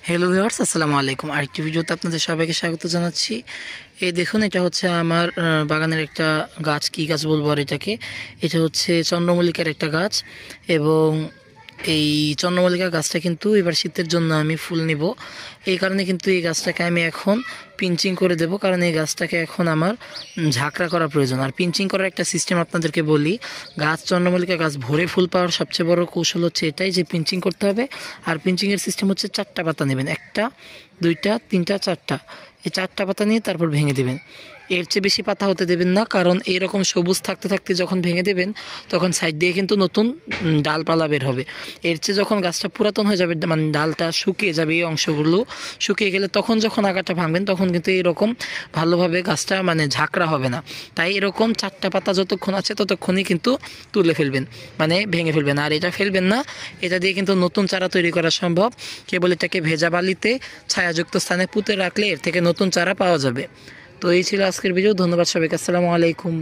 Hello viewers, আসসালামু আলাইকুম। আরেকটি ভিডিওতে আপনাদের সবাইকে স্বাগত জানাচ্ছি। এই দেখুন, এটা হচ্ছে আমার বাগানের একটা গাছ। কি গাছ বলবো আর এটাকে, এটা হচ্ছে চন্দ্রমল্লিকার একটা গাছ। এবং এই চন্দ্রমল্লিকা গাছটা কিন্তু এবার শীতের জন্য আমি ফুল নিব। এই কারণে কিন্তু এই গাছটাকে আমি এখন পিঞ্চিং করে দেব, কারণ এই গাছটাকে এখন আমার ঝাঁকড়া করা প্রয়োজন। আর পিঞ্চিং করার একটা সিস্টেম আপনাদেরকে বলি। গাছ, চন্দ্রমল্লিকা গাছ ভরে ফুল পাওয়ার সবচেয়ে বড় কৌশল হচ্ছে এটাই যে পিঞ্চিং করতে হবে। আর পিঞ্চিংয়ের সিস্টেম হচ্ছে 4টা পাতা নেবেন, 1টা 2টা 3টা 4টা। এই 4টা পাতা নিয়ে তারপর ভেঙে দেবেন। এর চেয়ে বেশি পাতা হতে দেবেন না, কারণ এরকম সবুজ থাকতে থাকতে যখন ভেঙে দেবেন তখন সাইড দিয়ে কিন্তু নতুন ডালপালা বের হবে। এর চেয়ে যখন গাছটা পুরাতন হয়ে যাবে, মানে ডালটা শুকিয়ে যাবে, এই অংশগুলো শুকিয়ে গেলে তখন যখন আগাটা ভাঙবেন তখন কিন্তু এরকম ভালোভাবে গাছটা মানে ঝাঁকড়া হবে না। তাই এরকম 4টা পাতা যতক্ষণ আছে ততক্ষণই কিন্তু তুলে ফেলবেন, মানে ভেঙে ফেলবেন। আর এটা ফেলবেন না, এটা দিয়ে কিন্তু নতুন চারা তৈরি করা সম্ভব। কেবল এটাকে ভেজা বালিতে ছায়াযুক্ত স্থানে পুঁতে রাখলে এর থেকে নতুন চারা পাওয়া যাবে। তো এই ছিল আজকের ভিডিও। ধন্যবাদ সবাইকে। আসসালামু আলাইকুম।